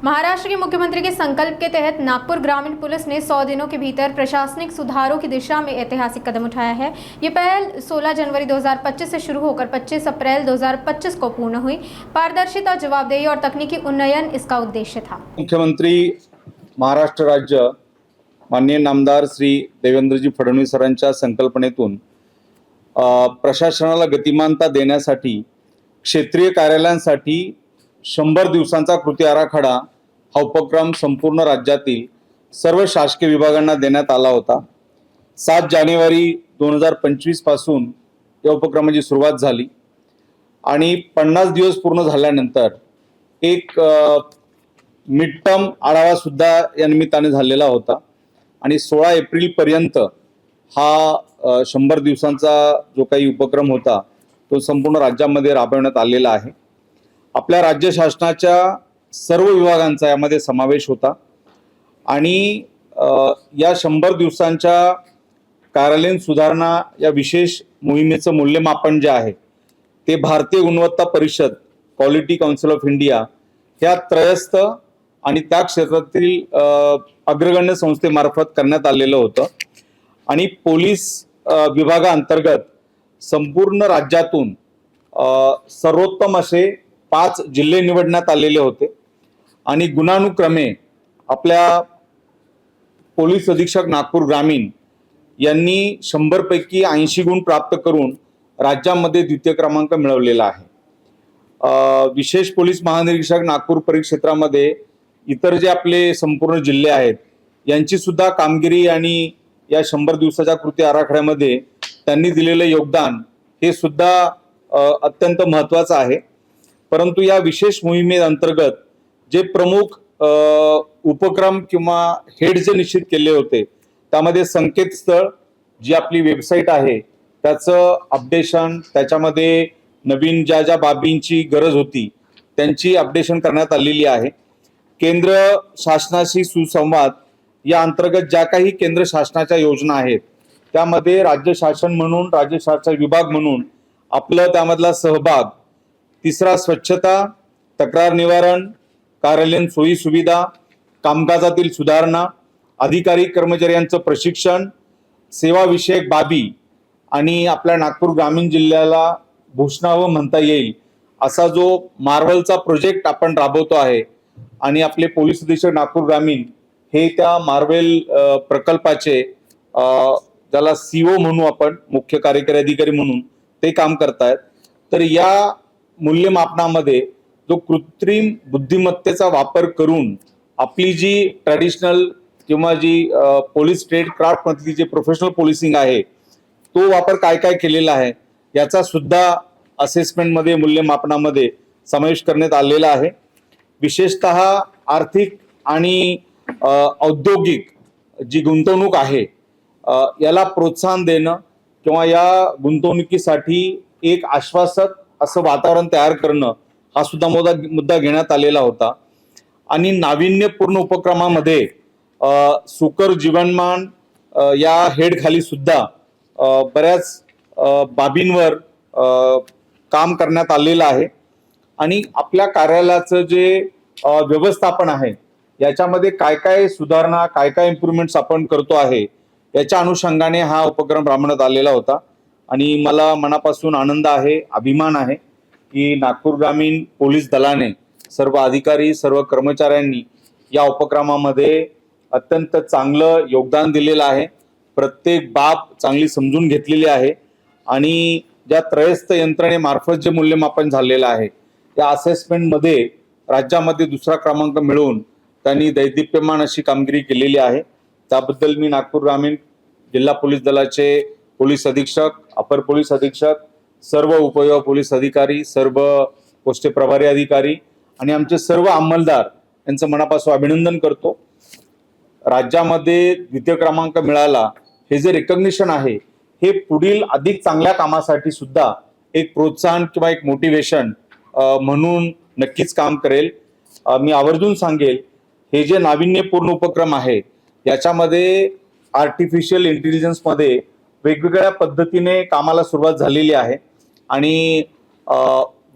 महाराष्ट्र के मुख्यमंत्री के संकल्प के तहत नागपुर ग्रामीण पुलिस ने 100 दिनों के भीतर प्रशासनिक सुधारों की दिशा में ऐतिहासिक कदम उठाया है। ये पहल 16 जनवरी 2025 से शुरू होकर 25 अप्रैल 2025 को पूर्ण हुई। पारदर्शिता, जवाबदेही और तकनीकी उन्नयन इसका उद्देश्य था। मुख्यमंत्री महाराष्ट्र राज्य माननीय नामदार श्री देवेंद्रजी फडणवीस सरांच्या संकल्पनेतून प्रशासनाला गतिमानता देण्यासाठी क्षेत्रीय कार्यालयांसाठी 100 दिवसांचा कृती आराखडा हा उपक्रम संपूर्ण राज्यातील सर्व शासकीय विभागांना देण्यात आला होता। 7 जानेवारी 2025 पासून या उपक्रमाची सुरुवात झाली आणि 50 दिवस पूर्ण झाल्यानंतर एक मिड टर्म आढावा सुद्धा या निमित्ताने झालेला होता आणि 16 एप्रिल पर्यंत हा 100 दिवसांचा जो काही उपक्रम होता तो संपूर्ण राज्यामध्ये राबवण्यात आलेला आहे। आपल्या राज्य शासनाच्या सर्व विभागांचा यामध्ये समावेश होता आणि या 100 दिवसांच्या कार्यालयीन सुधारणा या विशेष मोहिमेचं मूल्यमापन जे आहे ते भारतीय गुणवत्ता परिषद क्वालिटी काउन्सिल ऑफ इंडिया या त्रयस्थ आणि त्या क्षेत्रातील अग्रगण्य संस्थेमार्फत करण्यात आलेलं होतं आणि पोलीस विभागाअंतर्गत संपूर्ण राज्यातून सर्वोत्तम असे 5 जिल्हे निवडण्यात आलेले होते आणि गुणानुक्रमे आपल्या पोलीस अधीक्षक नागपूर ग्रामीण यांनी 100 पैकी 80 गुण प्राप्त करून राज्यामध्ये द्वितीय क्रमांक मिळवलेला आहे। विशेष पोलीस महानिरीक्षक नागपूर परिक्षेत्रामध्ये इतर जे आपले संपूर्ण जिल्हे आहेत यांची सुद्धा कामगिरी आणि या 100 दिवसाच्या कृती आराखड्यामध्ये त्यांनी दिलेले योगदान हे सुद्धा अत्यंत महत्त्वाचं आहे। परंतु या विशेष मोहिमेअंतर्गत जे प्रमुख उपक्रम किंवा हेड जे निश्चित केले होते त्यामध्ये संकेतस्थळ जी आपली वेबसाईट आहे त्याचं अपडेशन, त्याच्यामध्ये नवीन ज्या बाबींची गरज होती त्यांची अपडेशन करण्यात आलेली आहे। केंद्र शासनाशी सुसंवाद या अंतर्गत ज्या काही केंद्र शासनाच्या योजना आहेत त्यामध्ये राज्य शासन म्हणून, राज्य शासन विभाग म्हणून आपलं त्यामधला सहभाग, तिसरा स्वच्छता, तक्रार निवारण, कार्यालयीन सोयी सुविधा, कामकाजातील सुधारणा, अधिकारी कर्मचाऱ्यांचं प्रशिक्षण, सेवा विषयक बाबी आणि आपल्या नागपूर ग्रामीण जिल्ह्याला भूषणावं म्हणता येईल असा जो मार्वलचा प्रोजेक्ट आपण राबवतो आहे आणि आपले पोलीस अधीक्षक नागपूर ग्रामीण हे त्या मार्वेल प्रकल्पाचे ज्याला सीओ म्हणू आपण, मुख्य कार्यकारी अधिकारी म्हणून ते काम करतायत। तर या मूल्यमापनामध्ये जो कृत्रिम बुद्धिमत्तेचा वापर करून आपली जी ट्रॅडिशनल किंवा जी पोलीस ट्रेड क्राफ्ट मधली जे प्रोफेशनल पोलिसिंग आहे तो वापर काय काय केलेला आहे याचा सुद्धा असेसमेंट मध्ये, मूल्यमापनामध्ये समावेश करण्यात आलेला आहे। विशेषतः आर्थिक आणि औद्योगिक जी गुंतवणूक आहे याला प्रोत्साहन देणं किंवा या गुंतवणुकीसाठी एक आश्वासक असं वातावरण तयार करणं हा सुद्धा मुद्दा घेण्यात आलेला होता आणि नाविन्यपूर्ण उपक्रमामध्ये सुकर जीवनमान या हेड खाली सुद्धा बऱ्याच बाबींवर काम करण्यात आलेलं आहे आणि आपल्या कार्यालयाचं जे व्यवस्थापन आहे याच्यामध्ये काय काय सुधारणा, काय काय इम्प्रूव्हमेंट्स आपण करतो आहे याच्या अनुषंगाने हा उपक्रम राबवण्यात आलेला होता आणि मला मनापासून आनंद आहे, अभिमान आहे की नागपूर ग्रामीण पोलीस दलाने सर्व अधिकारी, सर्व कर्मचाऱ्यांनी या उपक्रमामध्ये अत्यंत चांगलं योगदान दिलेलं आहे। प्रत्येक बाब चांगली समजून घेतलेली आहे आणि ज्या त्रयस्थ यंत्रणेमार्फत जे मूल्यमापन झालेलं आहे त्या असेसमेंटमध्ये राज्यामध्ये 2रा क्रमांक मिळवून त्यांनी दैदिप्यमान अशी कामगिरी केलेली आहे। त्याबद्दल मी नागपूर ग्रामीण जिल्हा पोलीस दलाचे पोलीस अधीक्षक, अपर पोलीस अधीक्षक, सर्व उपविभाग पोलीस अधिकारी, सर्व पोस्टे प्रभारी अधिकारी आणि आमचे सर्व अंमलदार यांचं मनापासून अभिनंदन करतो। राज्यामध्ये द्वितीय क्रमांक मिळाला हे जे रिकॉग्निशन आहे हे पुढील अधिक चांगल्या कामासाठी सुद्धा एक प्रोत्साहन किंवा एक मोटिवेशन म्हणून नक्कीच काम करेल। मी आवर्जून सांगेल हे जे नाविन्यपूर्ण उपक्रम आहे याच्यामध्ये आर्टिफिशियल इंटेलिजन्स मध्ये वेगवेगळ्या पद्धतीने कामाला सुरुवात झालेली आहे आणि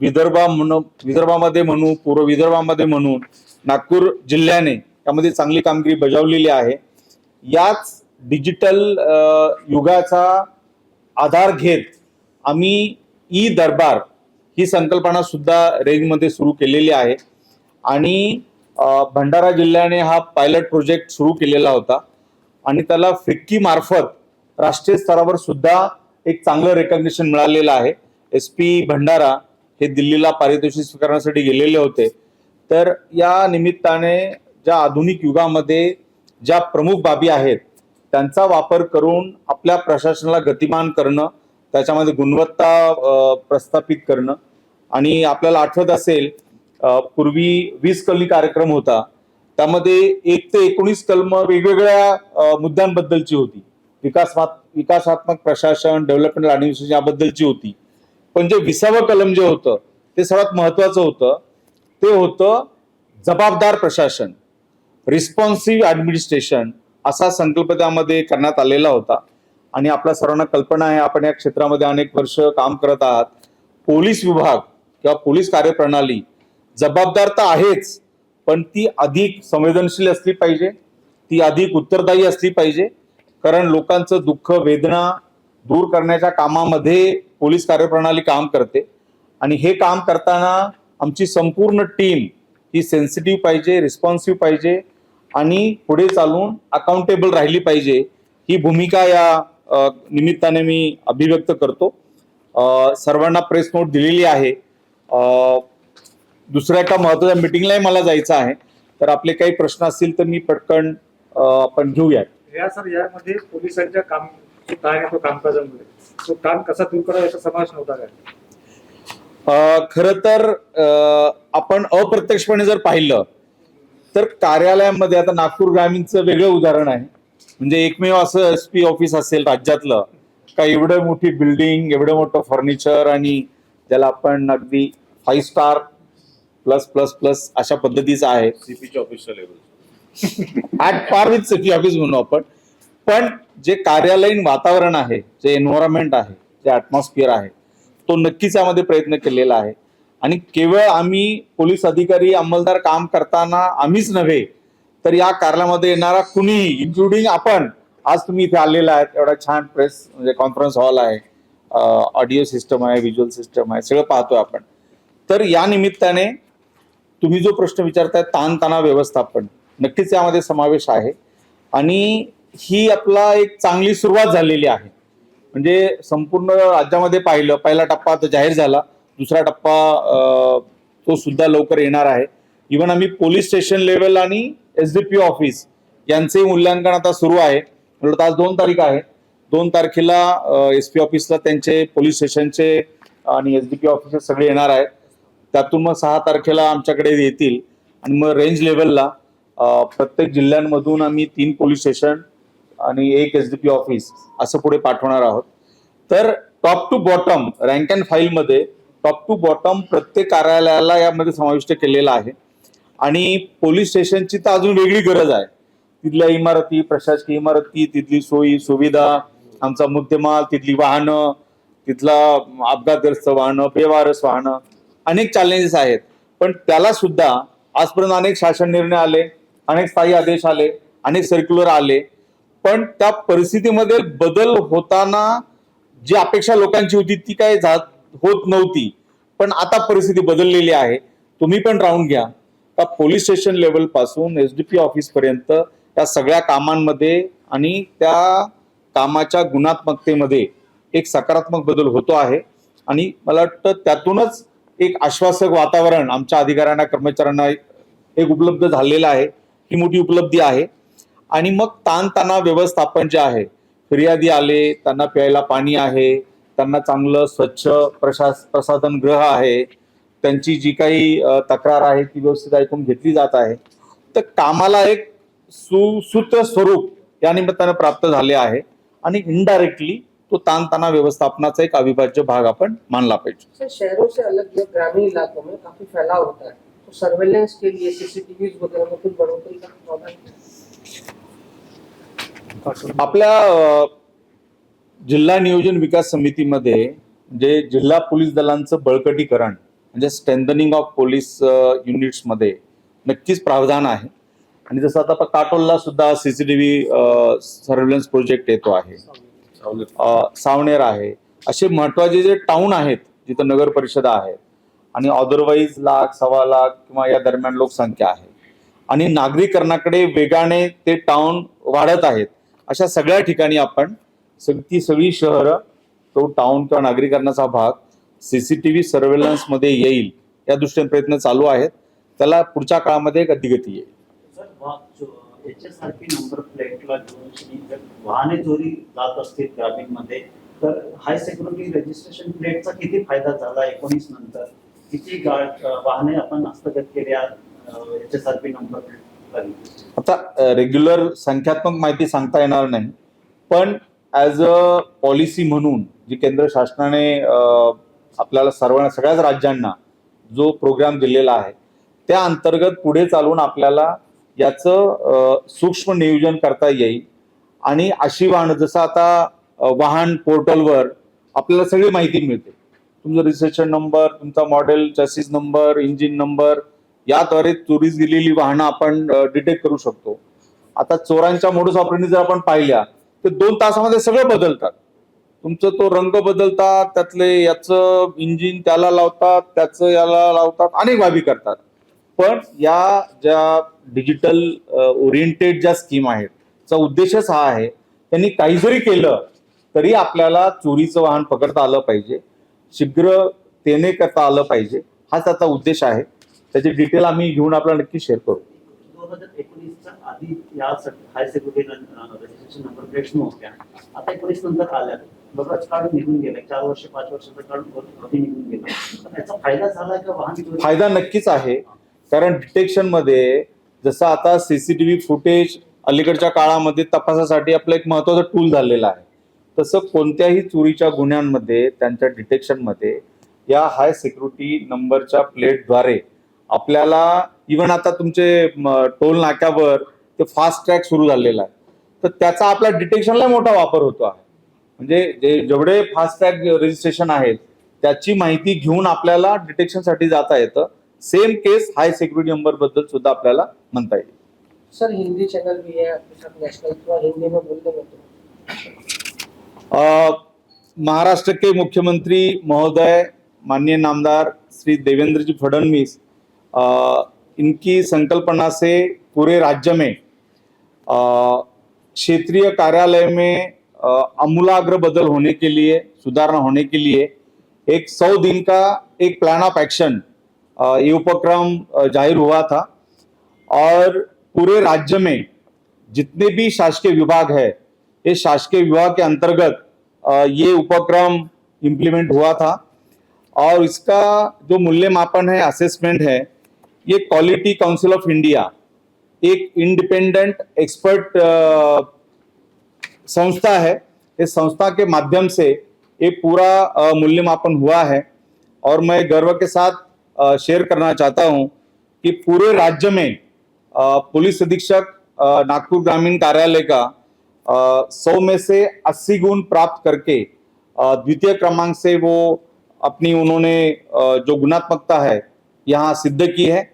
विदर्भामध्ये म्हणू, पूर्व विदर्भामध्ये म्हणून नागपूर जिल्ह्याने त्यामध्ये चांगली कामगिरी बजावलेली आहे. याच डिजिटल युगाचा आधार घेत आम्ही ई दरबार ही संकल्पना सुद्धा रेंजमध्ये सुरू केलेली आहे आणि भंडारा जिल्ह्याने हा पायलट प्रोजेक्ट सुरू केलेला होता आणि त्याला फिक्की मार्फत राष्ट्रीय स्तरावर सुद्धा एक चांगलं रेकग्निशन मिळालेलं आहे. SP भंडारा हे दिल्लीला पारितोषिक स्वीकारण्यासाठी गेलेले होते. तर या निमित्ताने ज्या आधुनिक युगामध्ये ज्या प्रमुख बाबी आहेत त्यांचा वापर करून आपल्या प्रशासनाला गतिमान करणं, त्याच्यामध्ये गुणवत्ता प्रस्थापित करणं आणि आपल्याला आठवत असेल पूर्वी 20 कलमी कार्यक्रम होता, त्यामध्ये 1 ते 19 कलम वेगवेगळ्या मुद्द्यांबद्दलची होती. विकासात्मक प्रशासन, डेव्हलपमेंट ऍडमिनिस्ट्रेशन याबद्दलची होती. पण जे 20वं कलम जे होतं ते सर्वात महत्वाचं होतं, ते होतं जबाबदार प्रशासन, रिस्पॉन्सिव्ह ऍडमिनिस्ट्रेशन असा संकल्प त्यामध्ये करण्यात आलेला होता. आणि आपल्या सर्वांना कल्पना आहे, आपण या क्षेत्रामध्ये अनेक वर्ष काम करत आहात. पोलीस विभाग किंवा पोलीस कार्यप्रणाली जबाबदार तर आहेच, पण ती अधिक संवेदनशील असली पाहिजे, ती अधिक उत्तरदायी असली पाहिजे. कारण लोकांचं दुःख, वेदना दूर करण्याच्या कामामध्ये पोलीस कार्यप्रणाली काम करते आणि हे काम करताना आमची संपूर्ण टीम ही सेन्सिटिव्ह पाहिजे, रिस्पॉन्सिव्ह पाहिजे आणि पुढे चालून अकाउंटेबल राहिली पाहिजे. ही भूमिका या निमित्ताने मी अभिव्यक्त करतो. सर्वांना प्रेस नोट दिलेली आहे. दुसऱ्या एका महत्वाच्या मीटिंगलाही मला जायचं आहे, तर आपले काही प्रश्न असतील तर मी पटकन आपण घेऊयात. यामध्ये पोलिसांच्या काम जो काय आहे तो कामकाजामध्ये तो काम कसा दूर करावा याचा समावेश नव्हता काय? खरं तर आपण अप्रत्यक्षपणे जर पाहिलं तर कार्यालयामध्ये, आता नागपूर ग्रामीणचं वेगळं उदाहरण आहे, म्हणजे एकमेव असं SP ऑफिस असेल राज्यातलं का एवढं मोठी बिल्डिंग, एवढं मोठं फर्निचर आणि ज्याला आपण अगदी 5 स्टार प्लस प्लस प्लस अशा पद्धतीचं आहे. CP ऑफिसच्या level at par with city office म्हणू आपण. पण जे कार्यालयीन वातावरण आहे, जे एन्व्हायरमेंट आहे, जे ऍटमॉस्फिअर आहे, तो नक्कीच यामध्ये प्रयत्न केलेला आहे. आणि केवळ आम्ही पोलीस अधिकारी अंमलदार काम करताना आम्हीच नव्हे, तर या कार्यालयामध्ये येणारा कुणीही, इन्क्लुडिंग आपण, आज तुम्ही इथे आलेला आहेत, एवढा छान प्रेस म्हणजे कॉन्फरन्स हॉल आहे, ऑडिओ सिस्टम आहे, व्हिज्युअल सिस्टम आहे, सगळं पाहतोय आपण. तर या निमित्ताने तुम्ही जो प्रश्न विचारताय ताणतणाव व्यवस्थापन, नक्कीच यामध्ये समावेश आहे आणि ही आपला एक चांगली सुरुवात झालेली आहे. म्हणजे संपूर्ण राज्यामध्ये पाहिलं, पहिला टप्पा आता जाहीर झाला, दुसरा टप्पा तो सुद्धा लवकर येणार आहे. इव्हन आम्ही पोलीस स्टेशन लेवल आणि SDP ऑफिस यांचे मूल्यांकन आता सुरू आहे. आज 2 तारीख आहे. 2 तारखेला SP ऑफिसला त्यांचे पोलीस स्टेशनचे आणि SDP ऑफिस सगळे येणार आहेत. त्यातून मग 6 तारखेला आमच्याकडे येतील आणि मग रेंज लेवलला प्रत्येक जिल्ह्यांमधून आम्ही 3 पोलीस स्टेशन आणि 1 SDP ऑफिस असं पुढे पाठवणार आहोत. तर top to bottom rank and file मध्ये टॉप टू बॉटम प्रत्येक कार्यालयाला यामध्ये समाविष्ट केलेला आहे. आणि पोलीस स्टेशनची तर अजून वेगळी गरज आहे. तिथल्या इमारती, प्रशासकीय इमारती, तिथली सोयी सुविधा, आमचा मुद्देमाल, तिथली वाहनं, तिथला अपघातग्रस्त वाहनं, बेवारस वाहनं, अनेक चॅलेंजेस आहेत. पण त्याला सुद्धा आजपर्यंत अनेक शासन निर्णय आले, अनेक स्थायी आदेश आले, अनेक सर्क्युलर आले, पण त्या परिस्थितीमध्ये बदल होताना जी अपेक्षा लोकांची होती ती काय होत नव्हती. पण आता परिस्थिती बदललेली आहे. तुम्ही पण राहून घ्या का पोलीस स्टेशन लेवल पासून SDP ऑफिस पर्यंत या सगळ्या कामांमध्ये आणि त्या कामाच्या गुणात्मकतेमध्ये एक सकारात्मक बदल होतो आहे. आणि मला वाटतं त्यातूनच एक आश्वासक वातावरण आमच्या अधिकाऱ्यांना, कर्मचाऱ्यांना एक उपलब्ध झालेलं आहे. ही मोठी उपलब्धी आहे. आणि मग ताणतणाव व्यवस्थापन जे आहे, फिर्यादी आले, त्यांना प्यायला पाणी आहे, त्यांना चांगलं स्वच्छ प्रसाधन गृह आहे, त्यांची जी काही तक्रार आहे ती व्यवस्थित ऐकून घेतली जात आहे. तर कामाला एक सुसूत्र स्वरूप या निमित्तानं प्राप्त झाले आहे आणि इनडायरेक्टली तो ताणतणाव व्यवस्थापनाचा एक अविभाज्य भाग आपण मानला पाहिजे. शहरों से अलग जो ग्रामीण इलाकों में काफी फैलाव होता है, तो सर्वेलेंस के लिए CCTVs वगैरह में कुछ बढ़ोतरी का प्रावधान है? आपल्या जिल्हा नियोजन विकास समितीमध्ये जे जिल्हा पोलीस दलांचं बळकटीकरण म्हणजे स्ट्रेंथनिंग ऑफ पोलीस युनिट्स मध्ये नक्कीच प्रावधान आहे. आणि जसं आता काटोलला सुद्धा सीसीटीव्ही सर्व्हेलन्स प्रोजेक्ट येतो आहे, सावनेर आहे, असे महत्वाचे जे टाउन आहेत जिथं नगर परिषदा आहेत आणि अदरवाईज 1,00,000, 1,25,00,000 किंवा या दरम्यान लोकसंख्या आहे आणि नागरीकरणाकडे वेगाने ते टाउन वाढत आहेत, अशा सगळ्या ठिकाणी आपण ती सगळी शहरं, तो टाउन किंवा नागरीकरणाचा भाग सीसीटीव्ही सर्व्हेलन्स मध्ये येईल या दृष्टीने प्रयत्न चालू आहेत. त्याला पुढच्या काळामध्ये एक गतिगती येईल. याच्यासारखी नंबर प्लेटला घेऊन जर वाहने चोरी जात असतील ग्रामीणमध्ये, तर हाय सिक्युरिटी रजिस्ट्रेशन प्लेटचा किती फायदा झाला 19 नंतर? किती वाहने आपण हस्तगत केल्या याच्यासारखी नंबर प्लेट? आता रेग्युलर संख्यात्मक माहिती सांगता येणार नाही, पण ॲज अ पॉलिसी म्हणून जी केंद्र शासनाने आपल्याला सगळ्याच राज्यांना जो प्रोग्राम दिलेला आहे त्या अंतर्गत पुढे चालून आपल्याला याचं सूक्ष्म नियोजन करता येईल. आणि अशी वाहनं, जसं आता वाहन पोर्टलवर आपल्याला सगळी माहिती मिळते, तुमचं रजिस्ट्रेशन नंबर, तुमचा model, chassis number, engine number, याद्वारे चोरीस गेलेली वाहनं आपण डिटेक्ट करू शकतो. आता चोरांच्या मोडस ऑपरेंडी जर आपण पाहिल्या तर 2 तासामध्ये सगळं बदलतात. तुमचं तो रंग बदलतात, त्यातले याचं इंजिन त्याला लावतात, त्याचं याला लावतात, अनेक बाबी करतात. पण या ज्या डिजिटल ओरिएंटेड ज्या स्कीम आहेत चा उद्देशच हा आहे, त्यांनी काही जरी केलं तरी आपल्याला चोरीचं वाहन पकडता आलं पाहिजे, शीघ्रतेने करता आलं पाहिजे, हाच त्याचा उद्देश आहे. त्याची डिटेल आम्ही घेऊन आपल्याला नक्की शेअर करू. 2019च्या आधी या हाय सिक्युरिटी रजिस्ट्रेशन नंबर प्लेट्स नव्हत्या, आता 19 नंतर आल्या. बराच काळ निघून गेला, 4 वर्ष 5 वर्षाचा काळ निघून गेला. पण याचा फायदा झाला का वाहन? फायदा नक्कीच आहे, कारण डिटेक्शन मध्ये जसं आता सीसीटीव्ही फुटेज अलीकडच्या काळामध्ये तपासासाठी आपलं एक महत्वाचं टूल झालेलं आहे, तसं कोणत्याही चोरीच्या गुन्ह्यांमध्ये त्यांच्या डिटेक्शनमध्ये या हाय सिक्युरिटी नंबरच्या प्लेटद्वारे आपल्याला इव्हन आता तुमचे टोल नाक्यावर ते फास्ट ट्रॅक सुरू झालेला आहे, तर त्याचा आपल्या डिटेक्शनला मोठा वापर होतो आहे. म्हणजे जेवढे फास्ट ट्रॅक रजिस्ट्रेशन आहेत त्याची माहिती घेऊन आपल्याला डिटेक्शनसाठी जाता येतं. सेम केस हाय सिक्युरिटी नंबर बद्दल सुद्धा आपल्याला म्हणता येईल. सर हिंदी चैनल भी है आपके साथ, नेशनल, थोड़ा हिंदी में बोल देंगे तो? महाराष्ट्र के मुख्यमंत्री महोदय माननीय नामदार श्री देवेंद्र जी फडणवीस, इनकी संकल्पना से पूरे राज्य में क्षेत्रीय कार्यालय में आमूलाग्र बदल होने के लिए, सुधारणा होने के लिए एक 100 दिन का एक प्लान ऑफ एक्शन ये उपक्रम जाहिर हुआ था. और पूरे राज्य में जितने भी शासकीय विभाग है, ये शासकीय विभाग के अंतर्गत ये उपक्रम इम्प्लीमेंट हुआ था. और इसका जो मूल्यमापन है, असेसमेंट है, ये क्वालिटी काउंसिल ऑफ इंडिया, एक इंडिपेंडेंट एक्सपर्ट संस्था है, इस संस्था के माध्यम से ये पूरा मूल्यमापन हुआ है. और मैं गर्व के साथ शेयर करना चाहता हूं कि पूरे राज्य में पुलिस अधीक्षक नागपुर ग्रामीण कार्यालय का 100 में से 80 गुण प्राप्त करके द्वितीय क्रमांक से वो अपनी उन्होंने जो गुणात्मकता है यहाँ सिद्ध की है.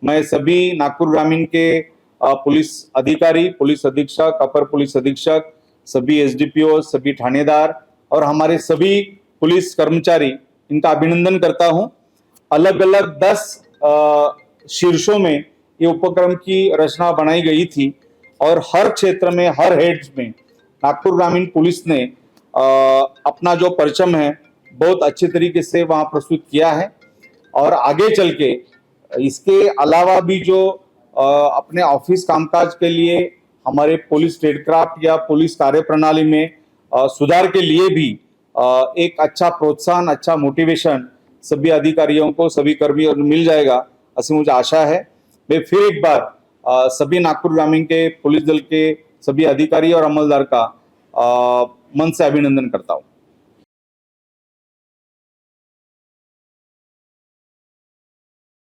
मैं सभी नागपुर ग्रामीण के पुलिस अधिकारी, पुलिस अधीक्षक, अपर पुलिस अधीक्षक, सभी एसडीपीओ, सभी थानेदार और हमारे सभी पुलिस कर्मचारी, इनका अभिनंदन करता हूं. अलग अलग 10 शीर्षों में ये उपक्रम की रचना बनाई गई थी और हर क्षेत्र में, हर हेड्स में नागपुर ग्रामीण पुलिस ने अपना जो परचम है बहुत अच्छे तरीके से वहां प्रस्तुत किया है. और आगे चल के इसके अलावा भी जो अपने ऑफिस कामकाज के लिए हमारे पुलिस ट्रेडक्राफ्ट या पुलिस कार्यप्रणाली में सुधार के लिए भी एक अच्छा प्रोत्साहन, अच्छा मोटिवेशन सभी अधिकारियों को, सभी कर्मियों को मिल जाएगा, ऐसी मुझे आशा है. मैं फिर एक बार सभी नागपुर ग्रामीण के पुलिस दल के सभी अधिकारी और अमलदार का मन से अभिनंदन करता हूँ.